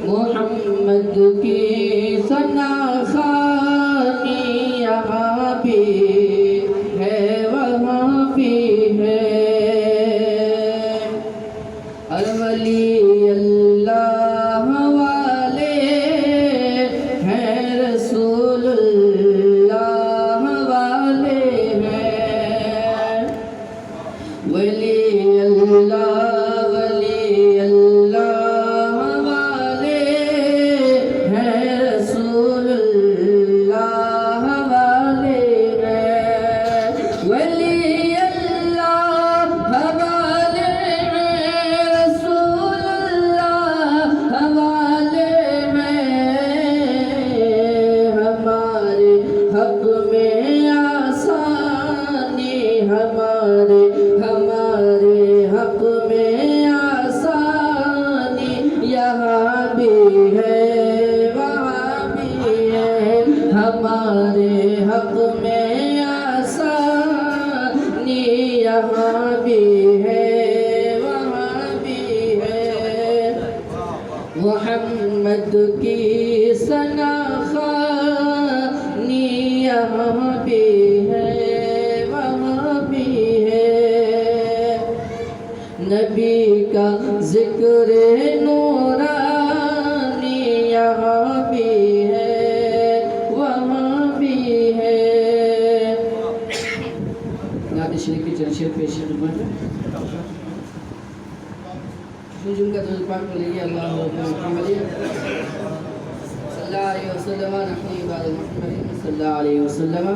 मोहम्मद की सनाखानी यहाँ भी है वहाँ भी है। हर वली अल्लाह वाले हैं, रसूलुल्लाह वाले हैं। वली अल्लाह वाले हैं, रसूलुल्लाह वाले हैं। वली अल्लाह वाले हैं, रसूलुल्लाह वाले हैं। हमारे हक में आसानी, हमारे हक में आसानी यहाँ भी है वहाँ भी है। हमारे हक में आसानी यहाँ भी है वहाँ भी है। मोहम्मद की सनाखानी यहाँ भी है वहाँ भी है। नबी का जिक्र नूरानी यहाँ भी है वहाँ भी है। नात शरीफ की चर्चा पेश खिदमत है। जुमका तो पाक को लेके अल्लाह मुहम्मद सल्लल्लाहु अलैहि वसल्लम नहनी इबाद मुहम्मद सल्लल्लाहु अलैहि वसल्लम।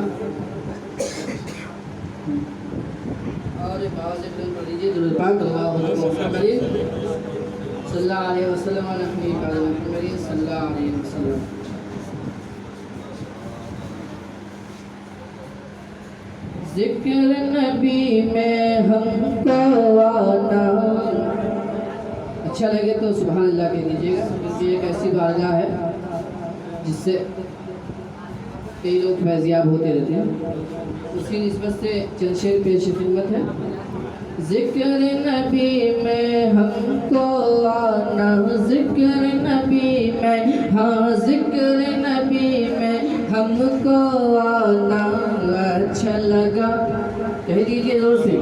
और बावज़ कर लीजिए दुरूद पाक अल्लाहु मुहम्मद सल्लल्लाहु अलैहि वसल्लम नहनी इबाद मुहम्मद सल्लल्लाहु अलैहि वसल्लम। ज़िक्र नबी में हमको आना। अच्छा लगे तो सुभान अल्लाह कह दीजिएगा, क्योंकि एक ऐसी बारगाह है जिससे कई लोग फैज़याब होते रहते हैं। उसी निस्बत से चंद शेर पेश खिदमत है। ज़िक्र नबी में हमको आना, ज़िक्र नबी में, हाँ ज़िक्र नबी में हमको आना अच्छा लगा। कह दीजिए जोर से।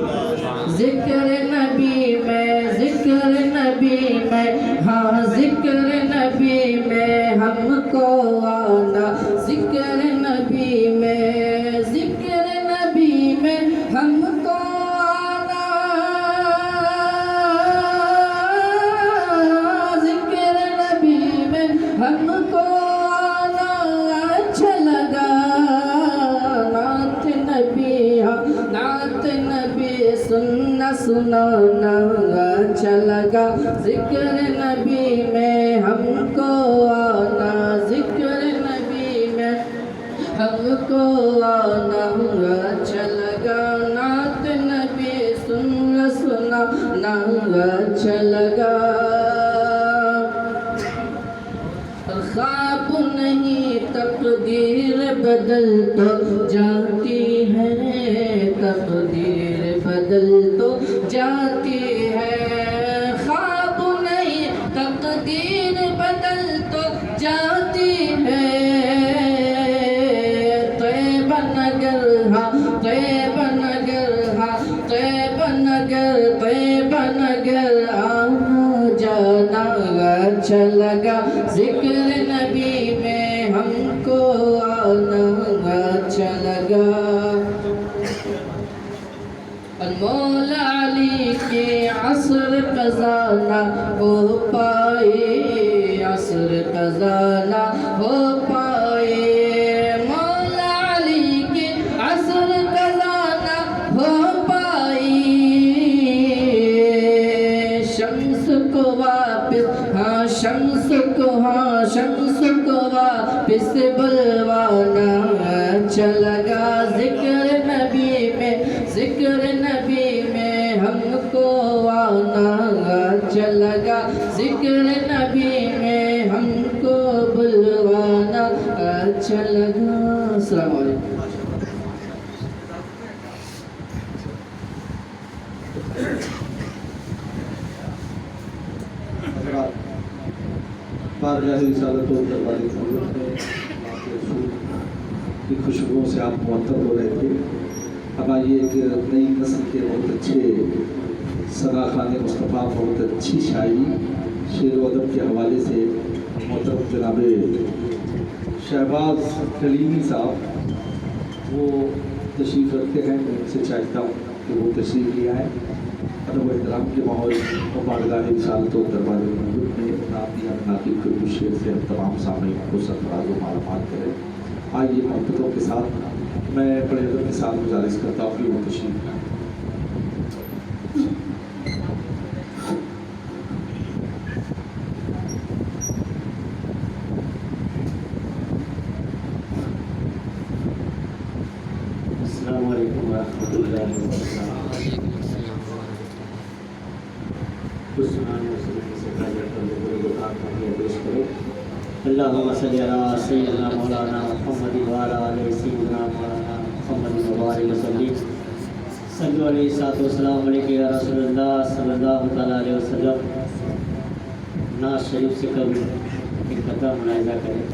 ज़िक्र नबी में, ज़िक्र नबी में, हाँ ज़िक्र नबी में हमको आना। ज़िक्र नबी में, ज़िक्र नबी में हमको आना। ज़िक्र नबी में हमको आना अच्छा लगा। नात नबी, हाँ नात नबी सुनना सुनाना अच्छा लगा। ज़िक्र नबी में हमको आना, ज़िक्र नबी में हमको आना अच्छा लगा। नात नबी सुनना सुनाना अच्छा लगा। ख्वाब नहीं तकदीर बदल तो जाती है, तकदीर बदल तो जाती है। ख्वाब नहीं तकदीर बदल तो जाती है। तैबा नगर, हाँ तैबा नगर, हाँ तैबा नगर, तैबा नगर आना जाना अच्छा लगा। ज़िक्र नबी में हमको आना अच्छा लगा। मौला अली के असर खजाना हो पाए, असर खजाना हो पाए। मौला अली के असर खजाना हो पाए। शम्स को वापिस, हाँ शम्स को, हाँ शम्स को वापिस बुलवाना अच्छा लगा। ज़िक्र नबी में, ज़िक्र नबी में हमको आना अच्छा लगा। ज़िक्र नबी में हमको बुलवाना अच्छा लगा। अस्सलाम वालेकुम। बारगाह रिसालत व दरबार ज़रूरत में की खुशबुओं से आप मुअत्तर हो रहे थे। हमारी एक नई नस्ल के बहुत अच्छे सना खान मुस्तफ़ा बहुत अच्छी शायरी शेर व अदब के हवाले से मोहतरम जनाब शहबाज कलीमी साहब वो तशरीफ़ रखते हैं। मैं उनसे चाहता हूँ कि वो तशरीफ़ ले आए। अदब व एहतराम के माहौल और बारगाह रिसालत व दरबार ज़रूरत में नातिया नातिब के कुछ शेर से हम तमाम सामईन को सरफराज व मालूमात करें। आइए मोहब्बतों के साथ मैं बड़े अदब के साथ गुजारिश करता हूँ कि वो तशरीफ़ लाएं। अल्लाहुम्मा सल्ली अला सय्यिदिना मौलाना मुहम्मद व अला आलि सय्यिदिना मौलाना मुहम्मद व बारिक वसल्लिम। सल्लल्लाहु अलैहि वसल्लम अलैहि या रसूलुल्लाह सल्लल्लाहु तआला अलैहि वसल्लम। नाज़ शरीफ से कभी एक कथा मुलाहिज़ा करें।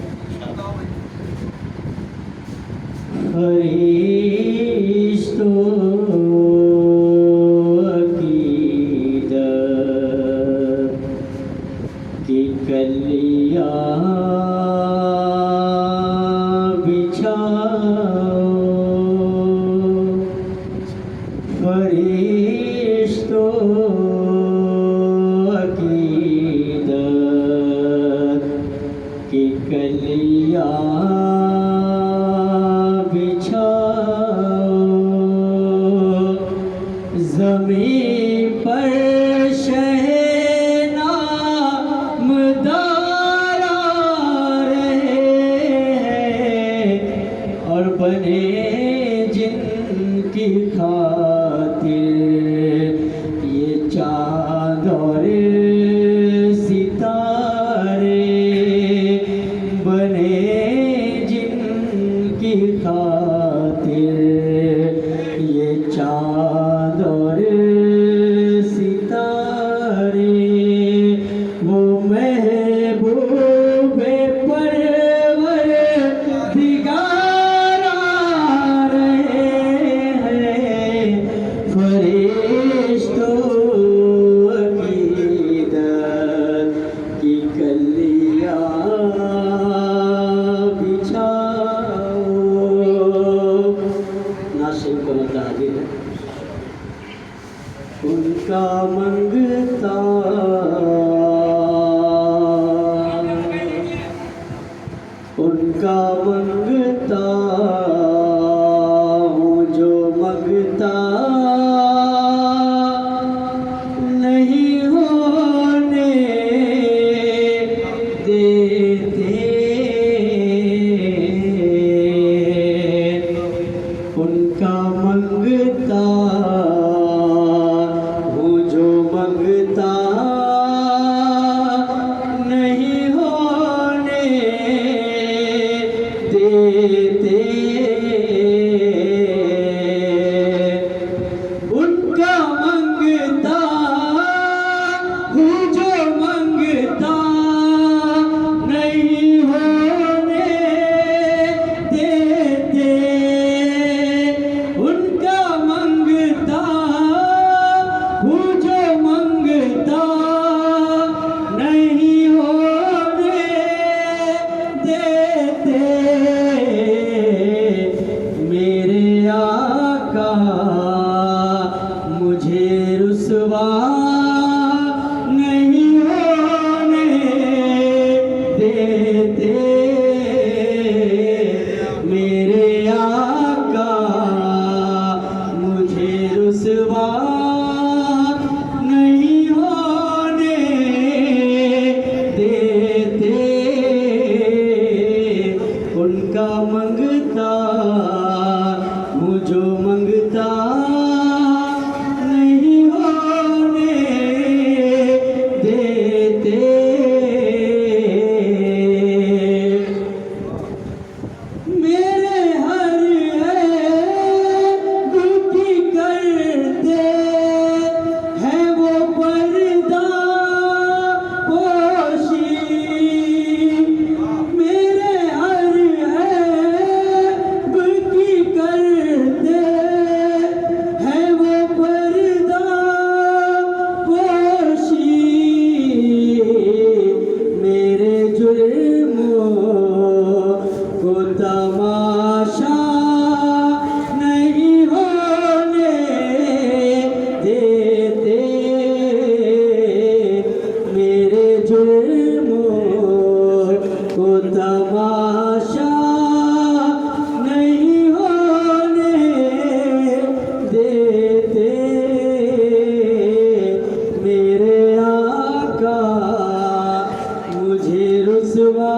मुझे रुसवा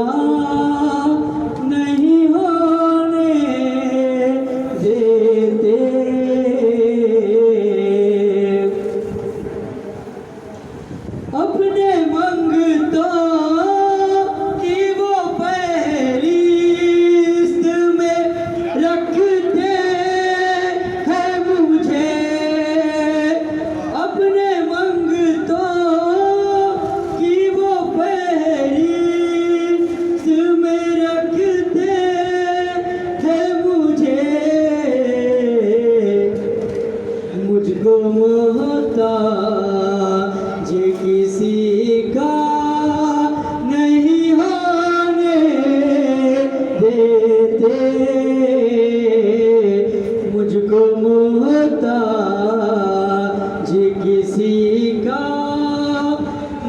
नहीं होने देते। अपने मंगतों की वो फहरिस्त में रखते हैं मुझे। अपने मंगतों की वो फहरिस्त में रखते हैं मुझे। मुझको मोहताज किसी का नहीं होने देते। मुझको मोहताज किसी का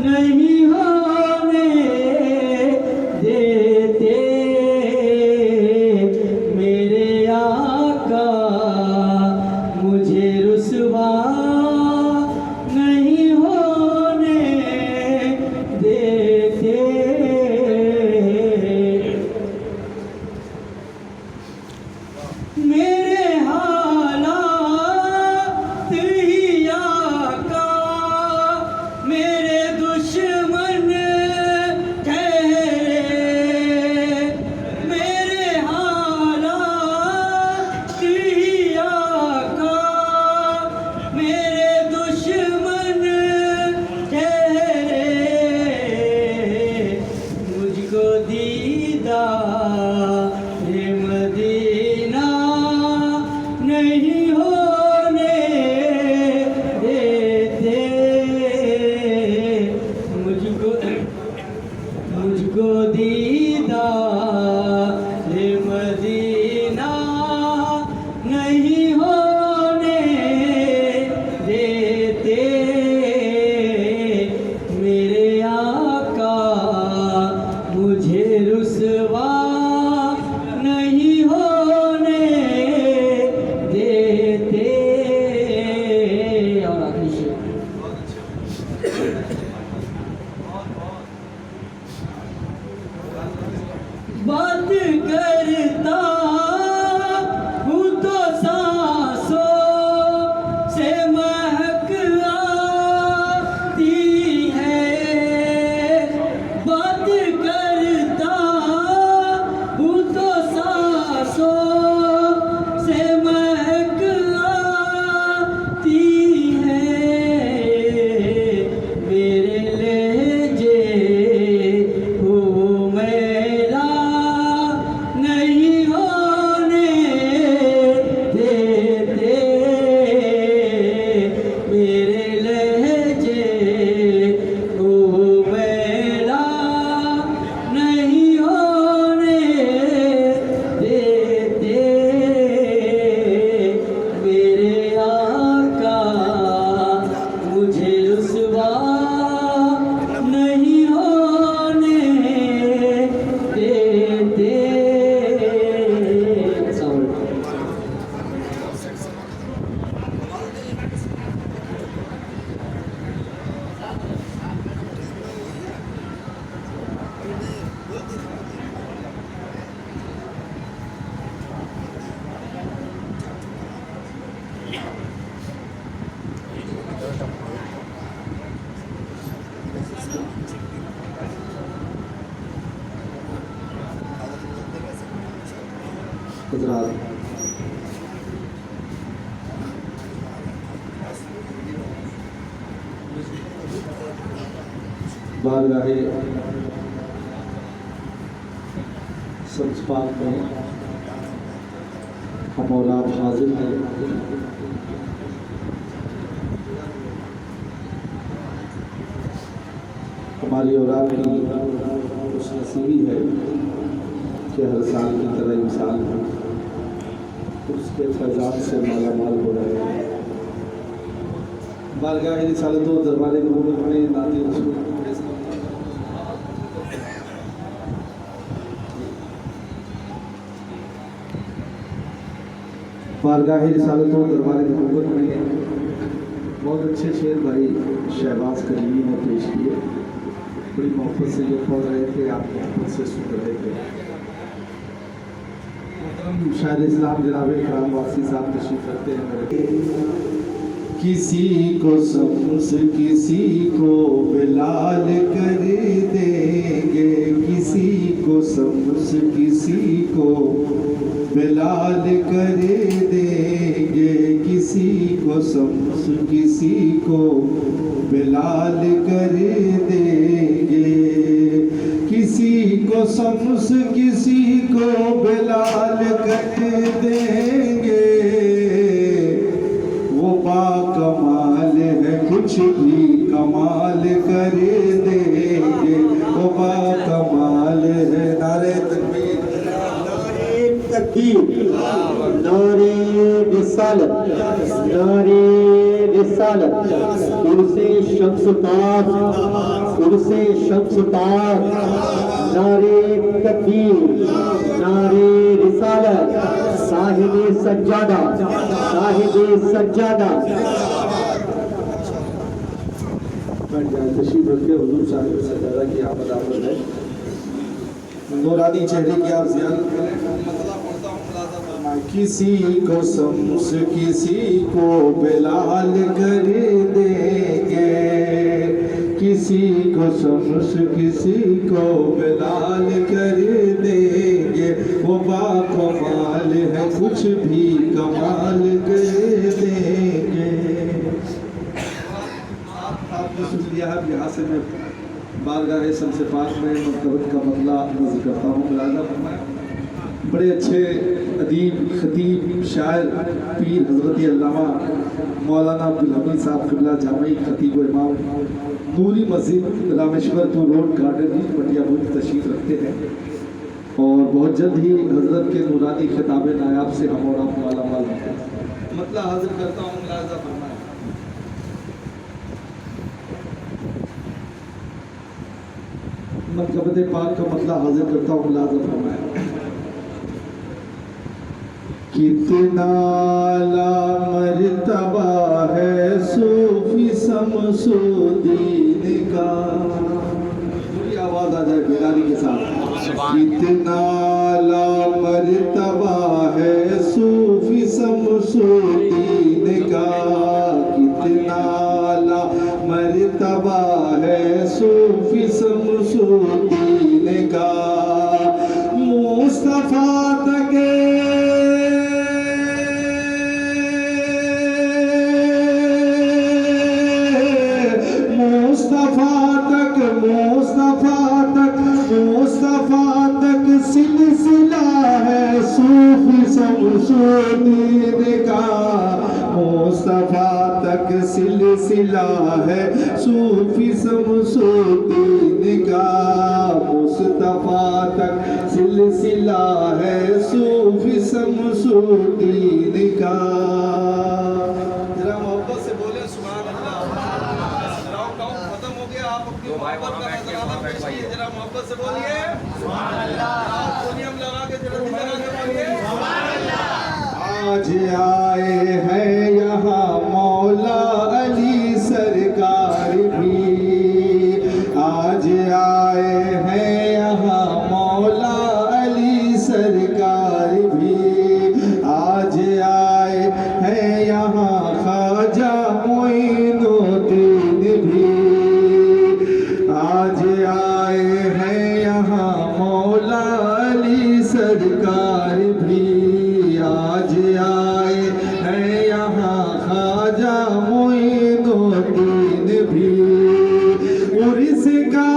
नहीं होने देते। मेरे आका मुझे रुसवा नहीं होने देते। मेरे हालात ही आका मेरे दुश्मन ठहरे। मेरे हालात ही आका मेरे दुश्मन ठहरे। मुझको दीदारे मदीना नहीं होने देते। मुझको दीदारे मदीना नहीं होने देते। मेरे आका मुझे रुसवा नहीं होने देते। और आखिरी शेर। बात करता हूँ तो सांसों से महक आती है। बात करता हूँ तो सांसों से महक आती है। मेरे लहजे को मैला नहीं होने देते। मेरे लहजे को मैला नहीं होने देते। मेरे आका मुझे रुसवा नहीं होने देते। हज़रात, बारगाहे सब्ज़ पाक में हम और आप हाजिर हैं। हमारी औलाद की खुशनसीबी है कि हर साल की तरह इंसान उसके फैजात से माला माल हो रहे हैं। बारगाह रिसालत व दरबारे नबूवत में नाती रसूल बारगाह रिसालत व दरबारे नबूवत में बहुत अच्छे शेर भाई शहबाज करीमी ने पेश किए। बड़ी मोहब्बत से ये पढ़ रहे थे, आप मोहब्बत से सुन रहे थे। शायद इस्लाम जनाब इकराम वासी साहब तशरीफ रखते हैं मेरे। किसी को शम्स किसी को बिलाल कर देंगे, किसी को शम्स किसी को बिलाल कर देंगे, किसी को शम्स किसी को बिलाल कर देंगे, किसी को शम्स किसी को बिलाल कर देंगे। वो बाकमाल है कुछ भी कमाल कर देंगे, वो बाकमाल है। नारे तकबीर, नारे तकबीर, नारे रिसालत, नारे रिसालत। उर्से शम्स ताज, उर्से शम्स ताज। नारे तकबीर, नारे रिसालत। साहिबे सज्जादा, साहिबे सज्जादा। बैठ जाए, तशरीफ रखते। हुजूर साहिब सज्जादा की आमद आमद है, नूरानी चेहरे की आप ज़ियारत करें। किसी को शम्स किसी को बिलाल कर देंगे, किसी को शम्स किसी को बिलाल कर देंगे, वो बाकमाल है कुछ भी कमाल कर देंगे। आपने सुन लिया है, यहाँ से मैं बारगाह शम्स पाक में मरतबत का मतला नज़र करता हूँ। मुलाज़ा फरमाएं, बड़े अच्छे अदीब, खतीब, शायर, पीर हज़रत अल्लामा मौलाना अब्दुल हमीद साहब क़िबला जामी खतीब व इमाम नूरी मस्जिद रामेश्वरपुर रोड गार्डन पटिया बुर्ज तशरीफ़ रखते हैं, और बहुत जल्द ही हज़रत के नूरानी खिताब नायाब से हम और आप मालामाल होते हैं। मतलब हाजिर करता हूँ, मुलाज़ा फरमाएं। मरतबत पाक का मतलब हाजिर करता हूँ, मुलाज़ा फरमाएं। कितना ला मर्तबा है सूफी शमसुद्दीन का, पूरी आवाज आ जाए बेदारी के साथ। कितना ला मर्तबा है सूफी शमसुद्दीन का, कितना ला मर्तबा है सूफी शमसुद्दीन का। मुस्तफा तक मुस्तफा तक सिलसिला है सूफी शमसुद्दीन का, मुस्तफा तक सिलसिला है सूफी शमसुद्दीन का, मुस्तफा तक सिलसिला है सूफी शमसुद्दीन का। जरा मोहब्बत से बोले सुभान अल्लाह। खत्म हो गया, आप अपनी मोहब्बत का नजराना पेश कीजिए, जरा मोहब्बत से बोलिए सुभान अल्लाह। सोनियम लगा के जरा लगा के बोलिए सुभान अल्लाह। आज आए हैं यहाँ मौला अली सरकार भी, आज आए हैं यहाँ मौला अली सरकार भी, आज आए हैं यहाँ ख्वाजा मोइनुद्दीन भी, आज आए हैं यहाँ मौला अली सरकार भी, आज आए हैं यहाँ ख्वाजा मोइनुद्दीन भी। उर्स का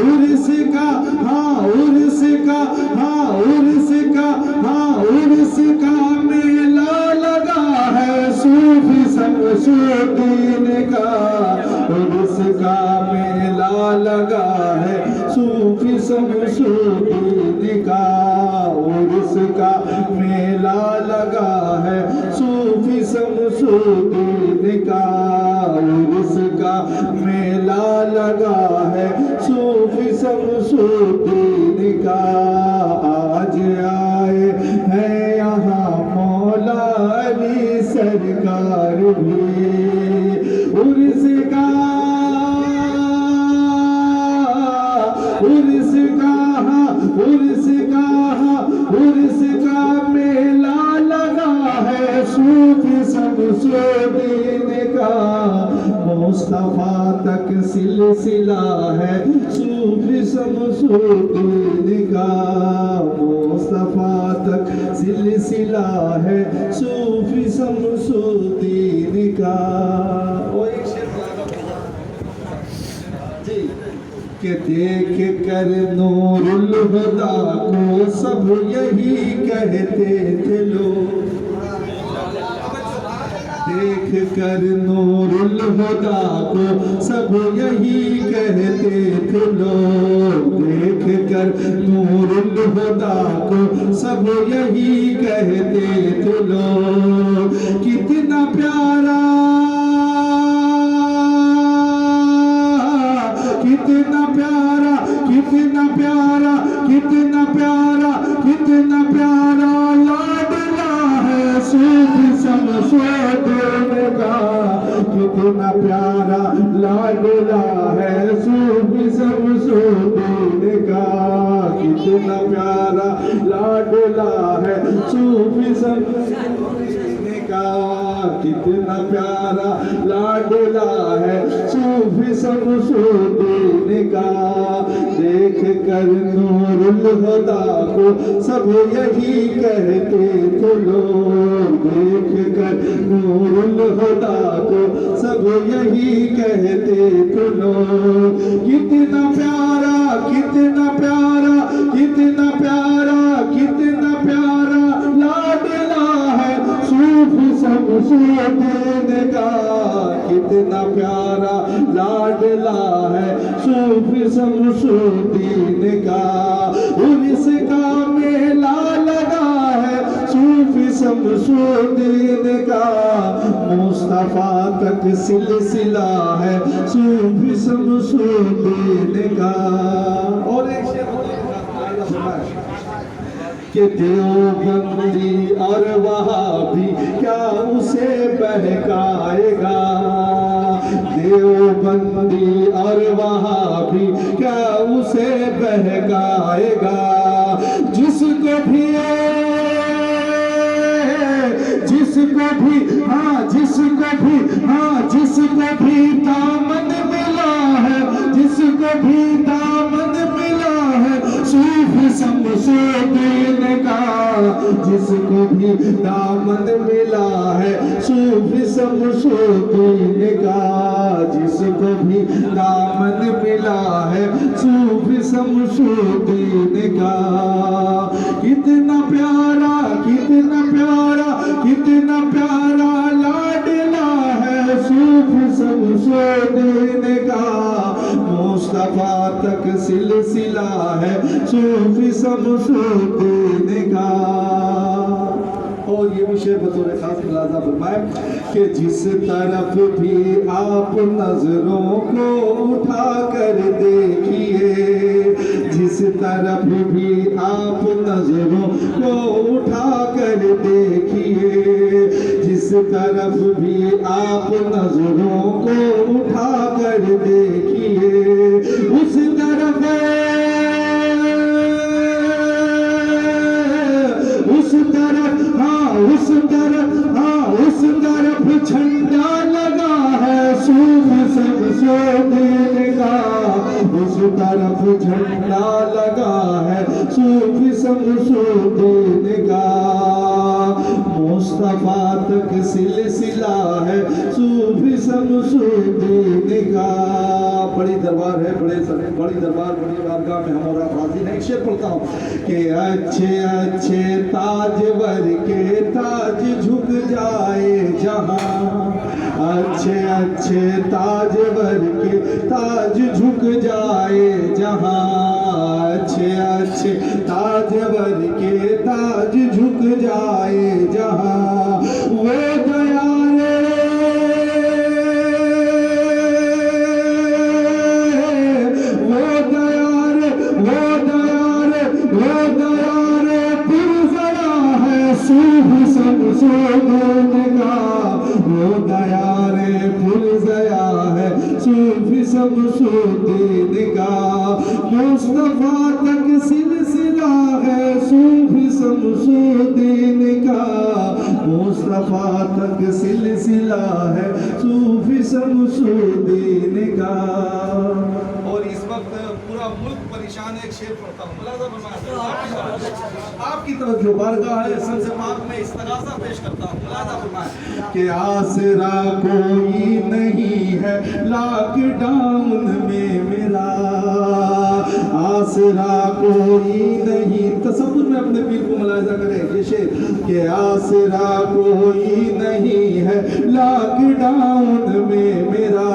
उर्स का हाँ उर्स का हाँ उर्स का हाँ उर्स का मेला लगा है सूफी शमसुद्दीन का, उर्स का मेला लगा है सूफी शमसुद्दीन का, उर्स का मेला लगा है सूफी शमसुद्दीन का, उर्स का मेला लगा है सूफी शमसुद्दीन का। आज आए हैं यहाँ मौला अली सरकार भी, उर्स का मेला लगा है सूफी शमसुद्दीन का, मुस्तफा तक सिलसिला है सूफी शमसुद्दीन का, मुस्तफा तक सिलसिला है सूफी शमसुद्दीन का। और एक शेर जी के देख कर नूरुल हुदा को सब यही कहते थे लोग, देख कर नूरुल हुदा को सब यही कहते थे लोग, देख कर नूरुल हुदा को सब यही कहते थे लोग। कितना प्यारा कितना प्यारा कितना प्यारा कितना प्यारा कितना प्यारा लाडला है सूफी शमसुद्दीन का, कितना प्यारा लाडला है सूफी शमसुद्दीन का, कितना प्यारा लाडला है सूफी शमसुद्दीन का, कितना प्यारा लाडला है सूफी शमसुद्दीन का। देख कर नूरुल हुदा को सब यही कहते थे लोग, देख कर नूरुल हुदा को सब यही कहते थे लोग। कितना प्यारा कितना प्यारा कितना प्यारा कितना प्यारा लाडला है सूफी शमसुद्दीन का, कितना प्यारा लाडला है सूफी शमसुद्दीन का। उर्स का मेला लगा है सूफी शमसुद्दीन का, मुस्तफा तक सिलसिला है सूफी शमसुद्दीन का। और एक शेर कि देवबंदी और वहाबी क्या उसे बहकाएगा, देवबंदी और वहाबी क्या उसे बहकाएगा। जिसको भी दामन मिला है, जिसको भी दामन मिला है सूफी शमसुद्दीन का, जिसको भी दामन मिला है सूफी शमसुद्दीन का, जिसको भी दामन मिला है सूफी शमसुद्दीन का। कितना प्यारा कितना प्यारा कितना प्यारा लाडला है सूफी शमसुद्दीन का, मुस्तफा तक सिलसिला है सूफी शमसुद्दीन का। और ये भी शेर बतौर खास मुलाजा फरमाए कि जिस तरफ भी आप नजरों को उठा कर देखिए, जिस तरफ भी आप नजरों को उठा कर देखिए, जिस तरफ भी आप नजरों को उठा कर देखिए, उस तरफ उस तरफ झंडा लगा है सूफी शमसुद्दीन का, उस तरफ झंडा लगा है सूफी शमसुद्दीन का, मुस्तफा तक सिलसिला है सूफी शमसुद्दीन का। बड़ी दरबार है, बड़ी दरबार बड़ी बारगाह में हमारा हाजिर है। शेर पढ़ता हूँ कि अच्छे अच्छे ताजवर के ताज झुक जाए जहाँ, अच्छे अच्छे ताजवर के ताज झुक जाए जहाँ, अच्छे अच्छे ताजवर के ताज झुक जाए जहाँ, वो दया सूफी शमसुद्दीन का, वो दया रे पुल शमसुद्दीन का, मुस्तफा तक सिलसिला है सूफी शमसुद्दीन का, मुस्तफा तक सिलसिला है सूफी शमसुद्दीन का। और इस वक्त पूरा मुल्क परेशान है, एक शेर पढ़ता हूँ, मुलाज़ा फरमाएं, आपकी तरफ जो बारगाह है सबसे पाक में इस्तगासा पेश करता हूँ, मुलाज़ा फरमाएं कि आसरा कोई नहीं है लॉकडाउन में मेरा, आसरा कोई नहीं, तसव्वुर में अपने पीर को मुलाज़ा करें ये शेर कि आसरा कोई नहीं है लॉकडाउन में मेरा,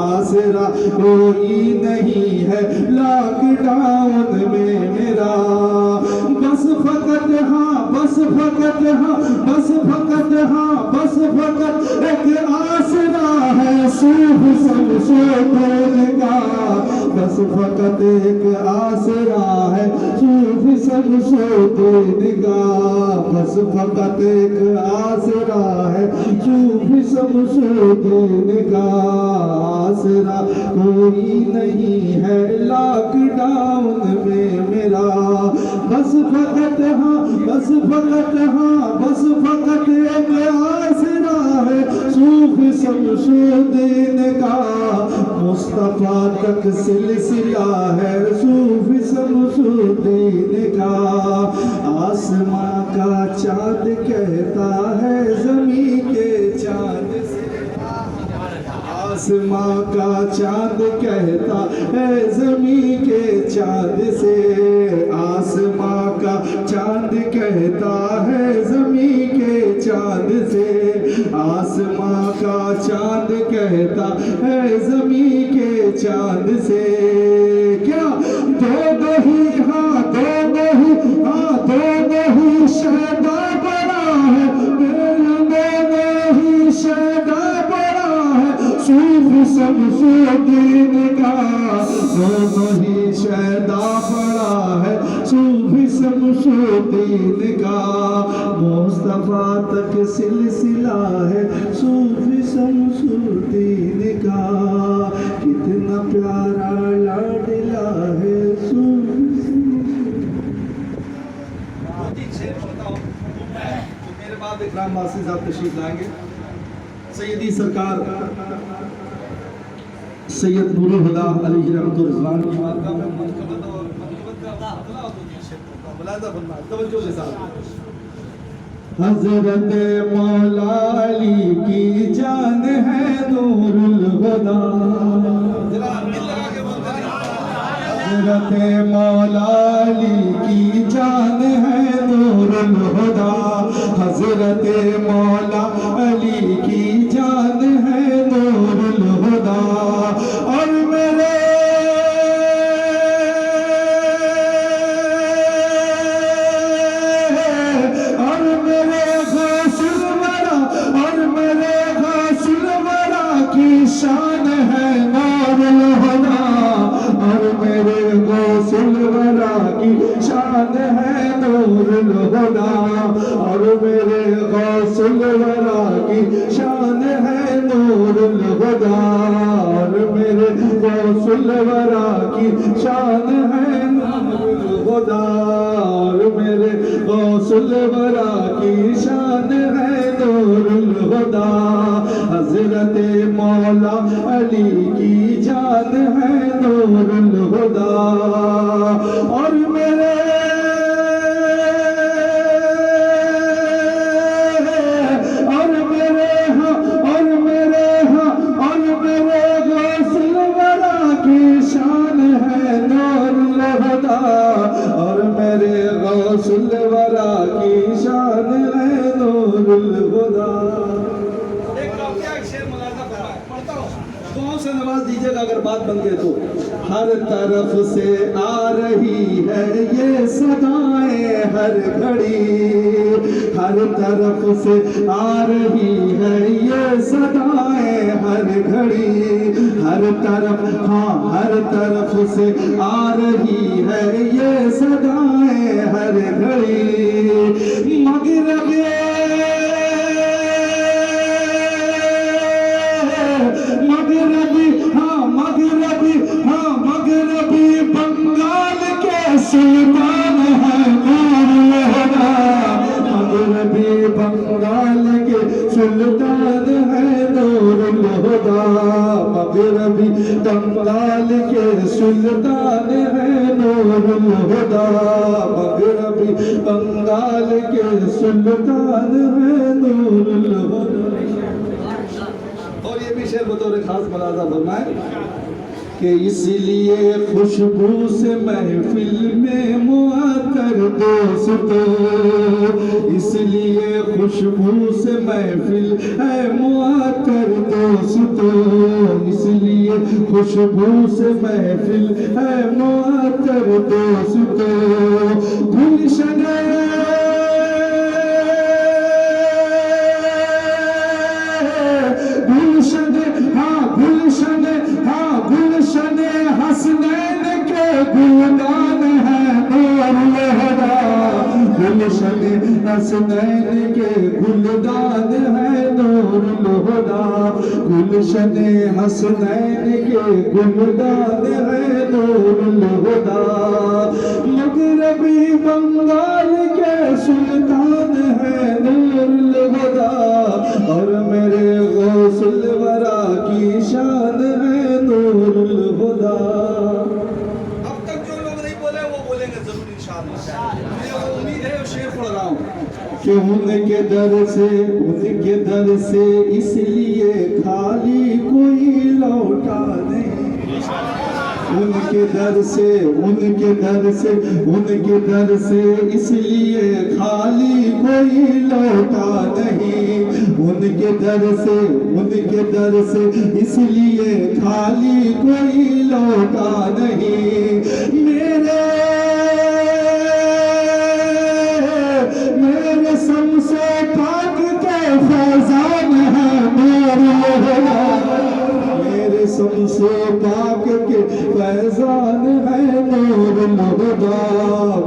आसरा कोई नहीं है लॉकडाउन में मेरा, बस फकत हाँ, बस फकत हाँ, बस फकत हाँ, बस फकत एक आसरा है सूफी शमसुद्दीन का, बस फकत एक आसरा है सूफी शमसुद्दीन का, बस फकत एक आसरा है सूफी शमसुद्दीन का, आसरा कोई नहीं है लॉकडाउन में मेरा, बस फकत हाँ, बस फकत हाँ, बस फकत एक आसरा है सूफी शमसुद्दीन का, मुस्तफा तक सिलसिला है सूफी शमसुद्दीन का, आसमां का चाँद कहता है ज़मीं के चाँद से, आसमां का चाँद कहता है ज़मीं के चाँद से, आसमां का चाँद कहता है ज़मीं के चाँद से, आसमां का चाँद कहता है ज़मीं के चाँद से, क्या दो नहीं हाँ, दो नहीं हाँ, दो नहीं शहदा बड़ा है, मेरे नहीं शहदा बड़ा है सूफी शमसुद्दीन का, दोनों ही शहदा बड़ा है सूफी शमसुद्दीन का, मुस्तफा तक सिलसिला है सूफी शमसुद्दीन का, कितना प्यारा लाडला है सूफी। मेरे बाद इकराम वासी साहब तशरीफ लाएंगे, सैयदी सरकार सैयद नूरुल हुदा अलैहि रहमतुर रिज़वान की बारगाह में मनक़बत और मनक़बत का अतला होती है शेर को मुलाज़ा फरमाएं तवज्जो के साथ। हज़रत मौला अली की जान है नूरुल हुदा, जरा दिल लगा के बोल करें, हज़रत मौला अली की जान है नूरुल हुदा, हज़रत मौला अली की जान है नूरुल हुदा, और मेरे गौसुल वरा, और मेरे गौसुल वरा की शान है नूरुल हुदा, और मेरे गौसुल वरा की शान है नूरुल हुदा, और मेरे गौसुल वरा की शान है नूरुल हुदा, और मेरे गौसुल वरा की शान है नूरुल हुदा, और मेरे गौसुल वरा की शान है नूरुल हुदा, हज़रत मौला अली की जान है नूरुल हुदा, और मेरे और मेरे गौसुल वरा की शान है नूरुल हुदा। एक शेर मुलाज़ा पढ़ता हूँ, दुआओं से नवाज दीजिएगा अगर बात बन गई तो। हर तरफ से आ रही है ये सदाएं हर घड़ी, हर तरफ से आ रही है ये सदाएं हर घड़ी, हर तरफ हाँ हर तरफ से आ रही है ये सदाएं हर घड़ी, मगरबे मगरबी हाँ मगरबी, हाँ मगरबी बंगाल के सुल्तान है नूरुल हुदा। मगरबी बंगाल के सुल्तान है नूरुल हुदा। मगरबी बंगाल के सुल्तान है नूरुल हुदा। मगरबी बंगाल के सुल्तान है नूरुल हुदा। और ये भी शेर बतौर खास मुलाजा फरमाए कि इसलिए खुशबू से महफिल में मुअत्तर दोस्तों, इसलिए खुशबू से महफिल है मुअत्तर दोस्तों, इसलिए खुशबू से महफिल है मुअत्तर दोस्तों। गुलशन हसनैन के गुलदान है नूरुल हुदा। गुलशन हसनैन के गुलदान है नूरुल हुदा। गुलशन हसनैन के गुलदान है नूरुल हुदा। मगरबी बंगाल के सुल्तान है नूरुल हुदा। और मेरे गौसुल वरा की शान है नूरुल हुदा। अब तक जो लोग नहीं बोले वो बोलेंगे जरूर इंशाअल्लाह। मुझे उम्मीद है शेर पढ़ रहा हूँ कि उनके दर से इसलिए खाली कोई लौटा नहीं। उनके दर से इसलिए खाली कोई लौटा नहीं। उनके दर से इसलिए खाली कोई लौटा नहीं। मेरे शम्से पाक के फैजान है नूरुल हुदा। मेरे शम्से पाक के फैजान है नूरुल हुदा।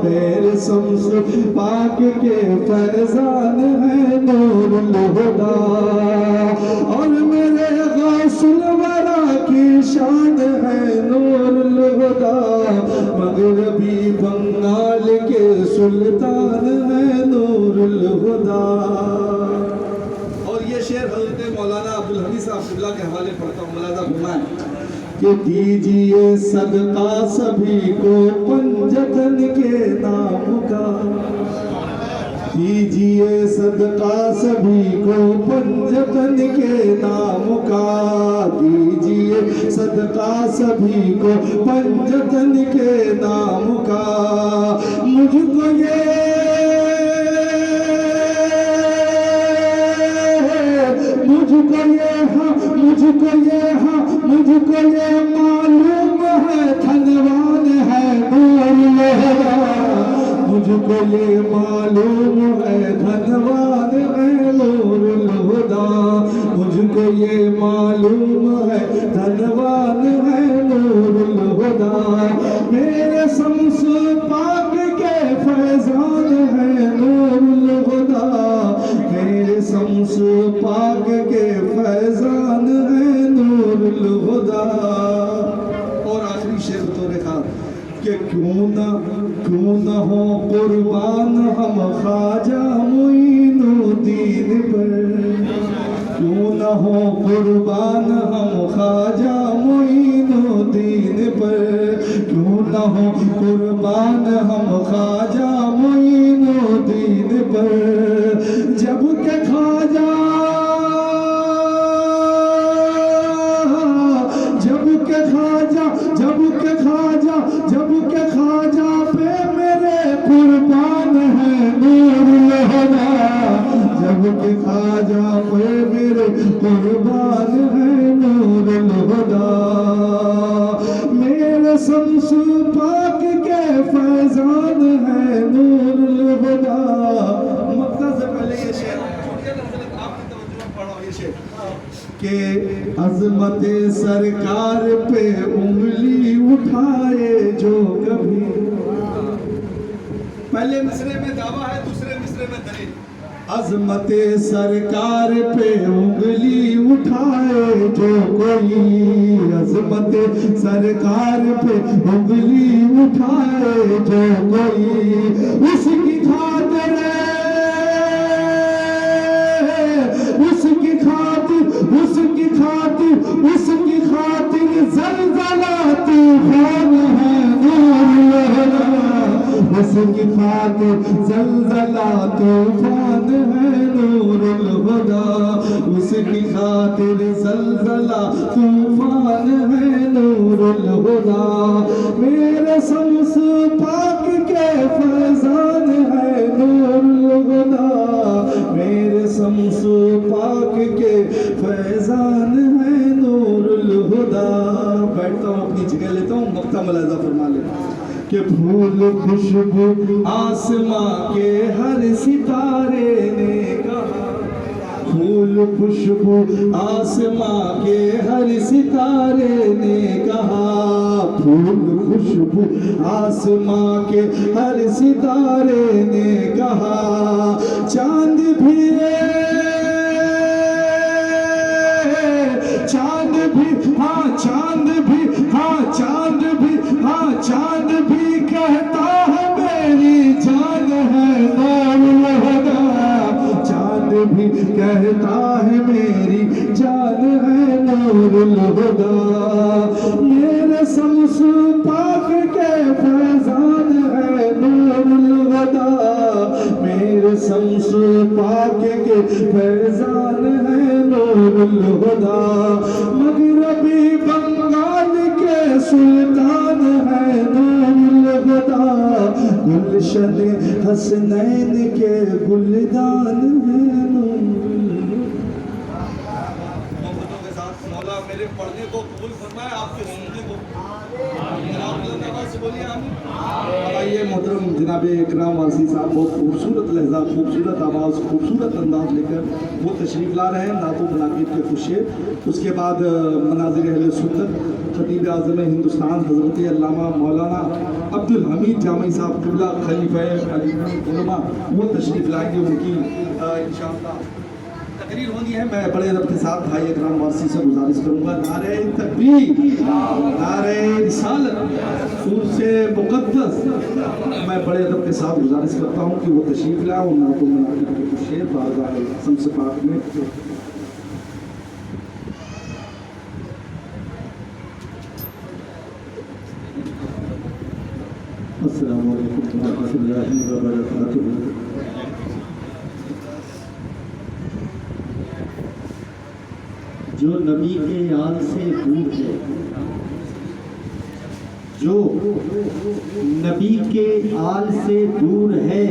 मेरे शम्से पाक के फैजान है नूरुल हुदा। और मेरे गौसुल वरा की शान है नूरुल हुदा। मगरबी बंगाल के सुल्तान है नूरुल हुदा। और ये शेर हज़रत मौलाना अब्दुल हमीद साहब क़िबला के हवाले पढ़ता हूँ। मुलाज़ा फरमाएं कि दीजिए सदका सभी को पंजतन के नाम का। दीजिए सदका सभी को पंजतन के नाम का। दीजिए सदका सभी को पंजतन के नाम का। मुझको ये मालूम है धनवान है नूरुल हुदा। मुझको ये मालूम है धनवान है नूरुल हुदा। मुझको ये मालूम है धनवान है नूरुल हुदा। मेरे शम्स पाक के फैजान है नूरुल हुदा। मेरे शम्स पाक के फैजान है नूरुल हुदा। और आखिरी शेर बतौर खास कि क्यों न हो कुर्बान हम ख्वाजा मोइनुद्दीन पर। क्यों न हो कुर्बान हम ख्वाजा मोइनुद्दीन पर। क्यों न हो कुर्बान हम ख्वाजा मोइनुद्दीन पर। जब के ख्वाजा पे मेरे कुर्बान है नूरुल हुदा। जब के ख्वाजा पे मेरे कुर्बान है नूरुल हुदा। मेरे शम्स पाक के फैजान है नूरुल हुदा। मक्ता से पहले ये शेर के अजमत सरकार पे उंगली उठाए जो कभी। पहले मिसरे में दावा है, दूसरे मिसरे में दलील। अजमत सरकार पे उंगली उठाए जो कोई, अजमत सरकार पे उंगली उठाए जो कोई, उसकी खातिर उसकी खातिर उसकी खातिर उसकी खातिर ज़लज़ला तूफान है नूर, उसकी खातिर ज़लज़ला तूफान है नूरुल हुदा, उसकी खातिर ज़लज़ला तूफान है नूरुल हुदा। मेरे शम्स पाक के फैज़ान है नूरुल हुदा, मेरे शम्स पाक के फैज़ान है नूरुल हुदा। बैठता हूँ, अपनी जगह लेता हूँ, मक्ता मुलाज़ा फरमा लेता हूँ कि फूल खुशबू आसमां के हर सितारे ने कहा, फूल खुशबू आसमां के हर सितारे ने कहा, फूल खुशबू आसमां के हर सितारे ने कहा, चांद भी हाँ चांद भी हाँ चांद भी हाँ चांद भी कहता है मेरी जान है नूरुल हुदा, चांद भी कहता है मेरी जान है नूरुल हुदा। मेरे शम्स पाक के फैज़ान है नूरुल हुदा, मेरे शम्स पाक के फैज़ान है नूरुल हुदा। मगरबी बंगाल के सुल्तान है नूरुल हुदा, गुलशन हसनैन के गुलदान है मोहब्बतों के साथ मौला मेरे पढ़ने को कबूल फरमाए, आपके सुनने को बोलिए आमीन। आइए मोहतरम जनाब इकराम वासी साहब बहुत खूबसूरत लहजा, खूबसूरत आवाज़, खूबसूरत अंदाज लेकर वो तशरीफ़ ला रहे हैं, नातों मनाक़िब के कुछ शेर। उसके बाद मनाज़िर अहले सुन्नत खतीब आज़म हिंदुस्तान हज़रत अल्लामा मौलाना अब्दुल हमीद जामी साहब क़िबला खलीफ़ा उलमा वो तशरीफ़ लाएंगे, उनकी इंशाअल्लाह तकरीर होनी है। मैं बड़े अदब के साथ भाई इकराम वासी से गुजारिश करूँगा, नारे तकबीर, नारे रिसालत, उनसे मुक़द्दस मैं बड़े अदब के साथ गुजारिश करता हूँ कि वो तशरीफ़ लाएं और नातों मनाक़िब के कुछ शेर बारगाह शम्स पाक में। अस्सलामु अलैकुम व रहमतुल्लाहि व बरकातुहू। जो नबी के आल से दूर है, जो नबी के आल से दूर है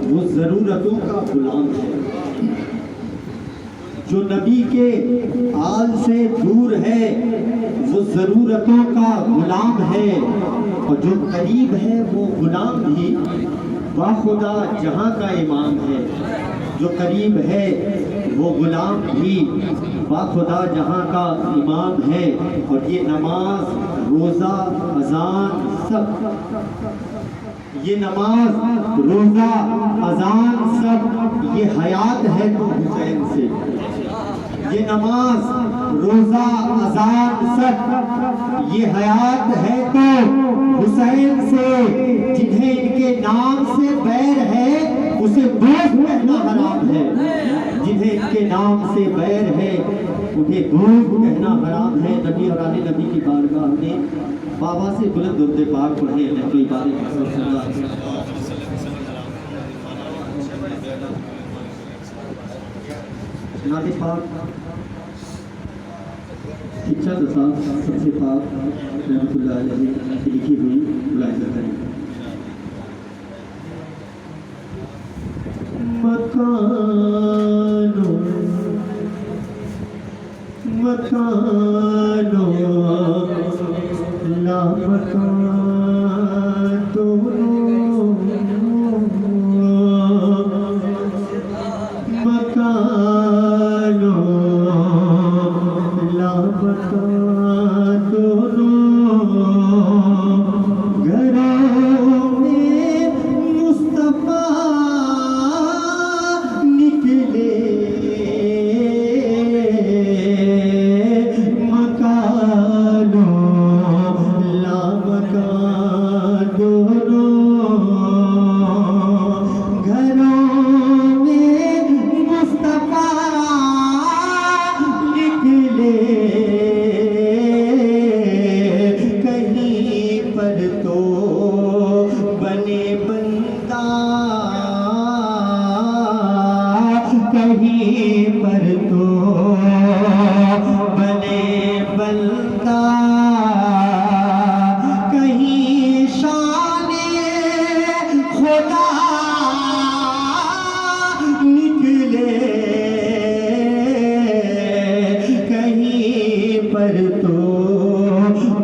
वो ज़रूरतों का गुलाम है, जो नबी के आल से दूर है वो ज़रूरतों का गुलाम है, और जो करीब है वो गुलाम भी बाखुदा जहाँ का इमाम है, जो करीब है वो गुलाम भी बाखुदा जहाँ का इमाम है। और ये नमाज, रोज़ा, अजान सब, ये नमाज, रोज़ा, अजान सब ये हयात है तो हुसैन से, ये नमाज, रोज़ा, अजान सब ये हयात है तो हुसैन से। जिन्हें इनके नाम से बैर है उसे दोस्त कहना हराम है, जिन्हें इनके नाम से बैर है उन्हें दोस्त कहना हराम है। नबी और आले नबी की बारगाह में बाबा से बुलंद दुर्दे पाक पढ़े हैं कोई बारिक नाते पाक शिक्षा दशा सबसे पाक रहमतुल्लाह अलैहि की लिखी हुई मुलाहिज़ा करें। मकानो मकानो ला मकान दोनों, मकानो ला मकान दोनों, घरों में मुस्तफा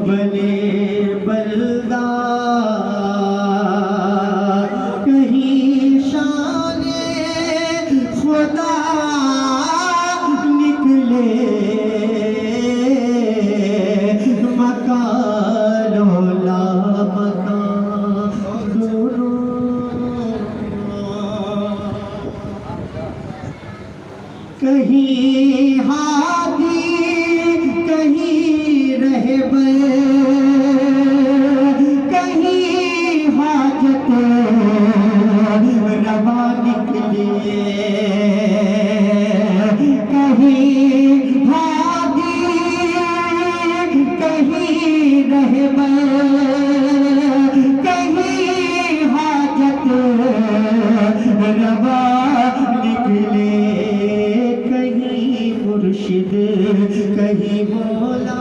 बने बलदा कहीं शाने खुदा निकले मकानो ला मकान कहीं हादी कहीं रहबर कहीं हाजत रवा निकले कहीं हादी कहीं रहबर कहीं हाजत रवा निकले कहीं मुर्शिद कहीं मौला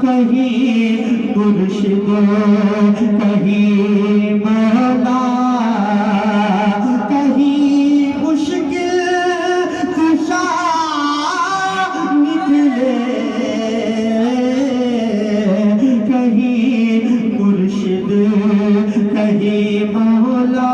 कहीं मुर्शिद कहीं मौला कहीं मुश्किल कुशा निकले कहीं मुर्शिद कहीं मौला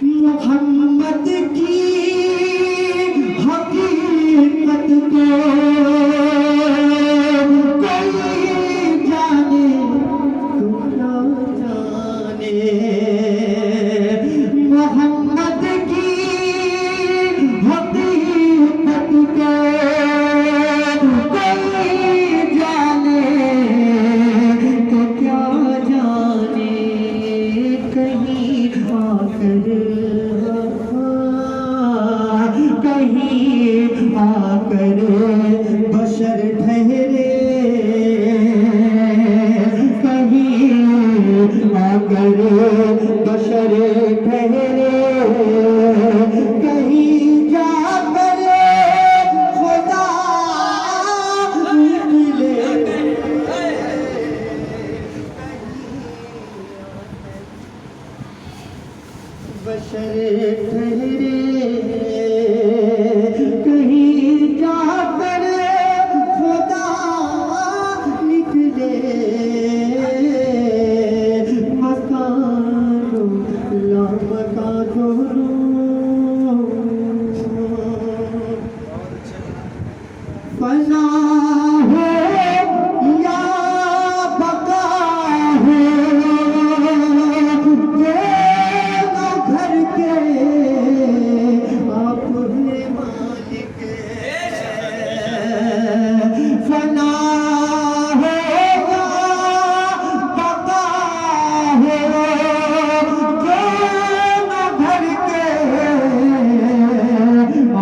मोहम्मद की हकीकत को कोई जाने तू ना जाने मोहम्मद की हकीकत को कोई जाने तो क्या जाने कहीं आकर कहीं आकर बशर ठहरे कहीं आकर बशर ठहरे कहीं जाकर खुदा मिले बशर ठहरे कहीं जाकर खुदा निकले मकानो ला मकानो फना हो या बका हो घर के आप हैं मालिक फना हो या बका हो घर के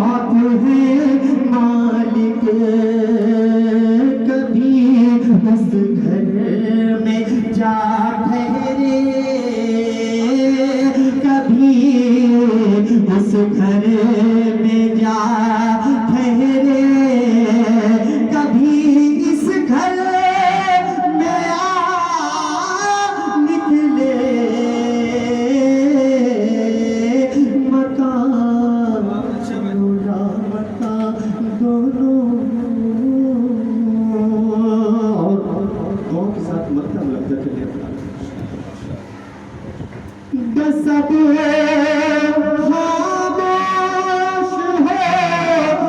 आप हैं मालिक कभी उस घर में जा ठहरे कभी उस घर में जा ठहरे कभी इस घर में आ निकले मकान मकान दोनों और के साथ मतलब लगता चले सब खामोश हो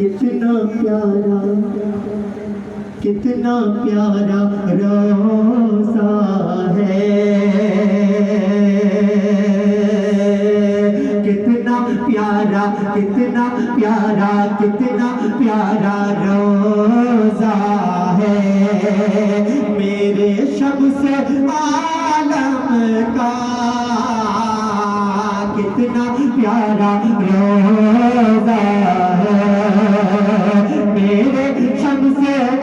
कितना प्यारा रोज़ा है, कितना प्यारा रोज़ा है मेरे शम्स आलम का, कितना प्यारा रोज़ा है मेरे शम्स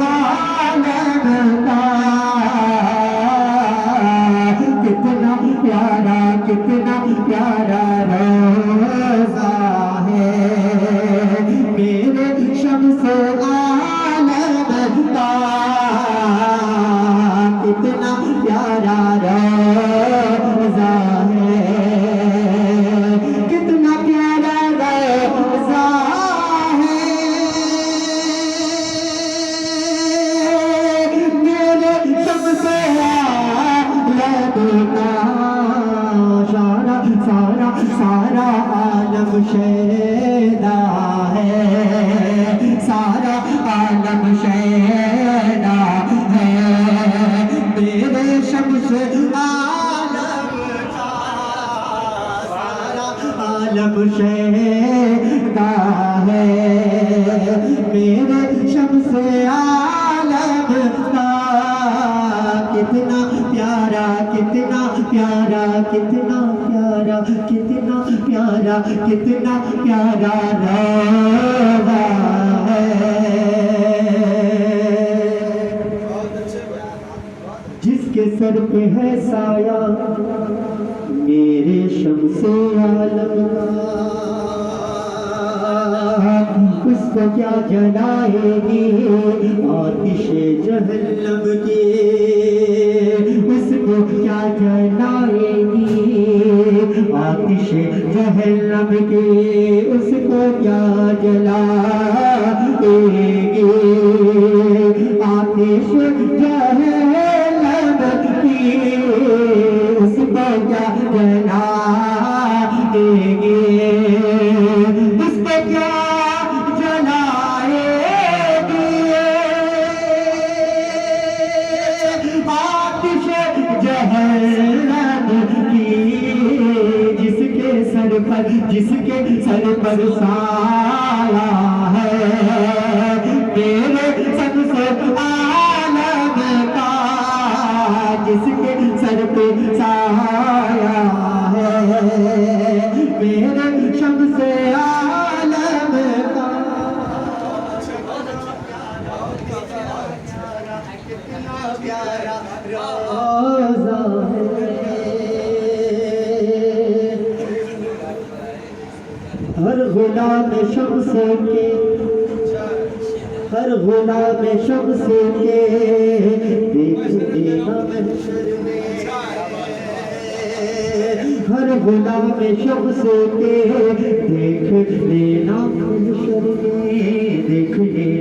आलम का, कितना प्यारा रोज़ा है मेरे शम्स आलम का, कितना प्यारा रोज़ा है, कितना प्यारा रोज़ा है मेरे शम्स आलम का, सारा आलम शैदा है, सारा आलम शैदा है मेरे शम्स आलम का, सारा आलम शैदा है मेरे शम्स आलम का, कितना प्यारा रोज़ा है। जिसके सर पे है साया मेरे शम्से आलम का, उसको क्या जलाएगी आतिशे जहन्नम की, उसको क्या जलाएगी आतिशे जहन्नम की, उसको क्या जलाएगी आतिश जहन्नम की, उसको क्या जलाएगी, उसको क्या जलाएगी आतिश जहन्नम की, जिसके सर पर साया है मेरे सबसे आलम का, जिसके सर पे साया है मेरे शम्से आलम का, कितना प्यारा रोज़ा है। हर गुलाम शम्स के, हर गुलाम शम्स के देख लेना महशर में, हर गुलाम शम्स के देख लेना महशर में, देख लेना